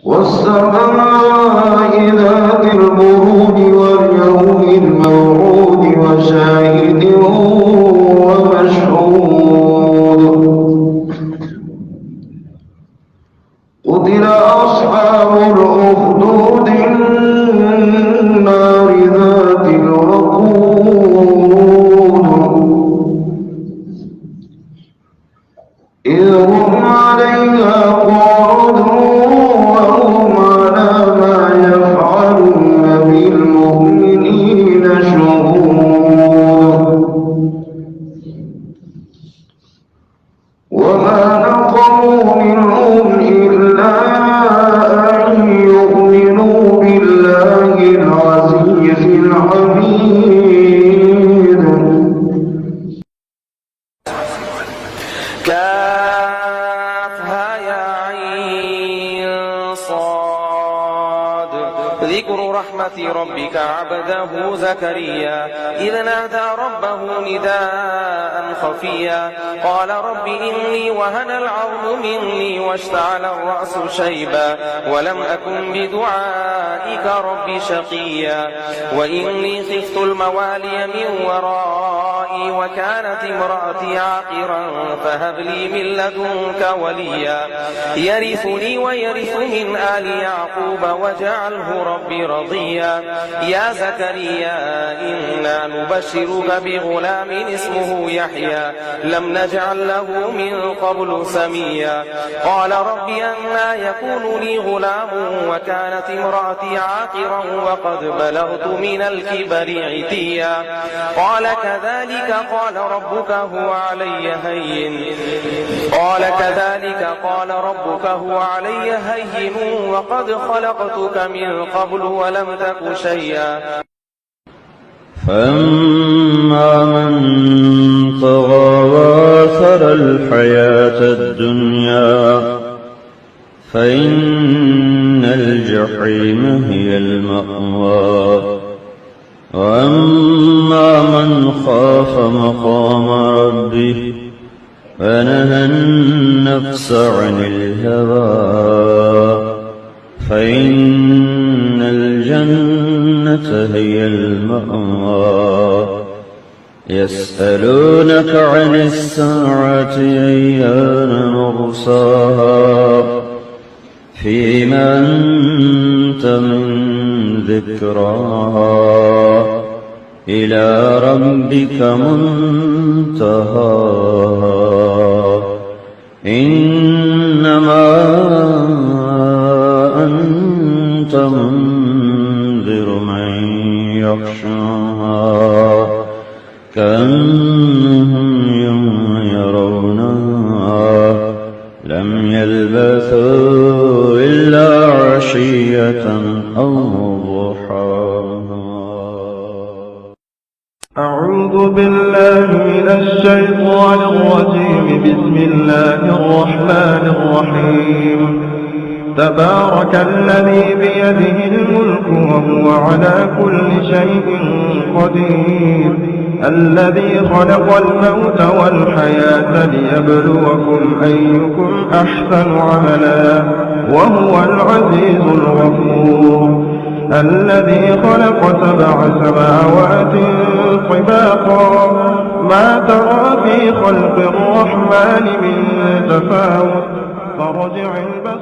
والسماء ذات البروج واليوم الموعود وشاهد ومشهود قتل أصحاب الأخدود النار ذات الوقود إذ هم عليها قعود وهم على ما يفعلون بالمؤمنين شهود وما نقموا منهم إلا أن يؤمنوا بالله العزيز الحميد. كافها يا عين صاد ذكر رحمة ربك عبده زكريا إذ نادى ربه نداء خفيا قال رب إني وهن العظم مني واشتعل الرأس شيبا ولم أكن بدعائك رب شقيا وإني خفت الموالي من ورائي وكانت امرأتي عاقرا فهب لي من لدنك وليا يرثني ويرث من آل يعقوب واجعله ربي رضيا يا زكريا إنا نبشرك بغلام اسمه يحيى لم نجعل له من قبل سميا قال رب أنى يكون لي غلام وكانت امرأتي عاقرا وقد بلغت من الكبر عتيا قال كذلك قال ربك هو علي هين وقد خلقتك من قبل ولم تك شيئا فأما من طغى وآثر الحياة الدنيا فإن الجحيم هي المأوى وأما من خاف مقام ربه ونهى النفس عن الهوى فإن الجنة هي المأوى يسألونك عن الساعة أيان مرساها فيما أنت من ذكراها إلى ربك منتهاها إنما أنت منذر من يخشاها كأنهم يوم يرونها لم يلبثوا إلا عشية أو ضحاها. أعوذ بالله من الشيطان الرجيم. بسم الله الرحمن الرحيم. تبارك الذي بيده الملك وهو على كل شيء قدير الذي خلق الموت والحياة ليبلوكم أيكم أحسن عملا وهو العزيز الغفور الذي خلق 7 سماوات طباقا ما ترى في خلق الرحمن من تفاوت فرجع البصر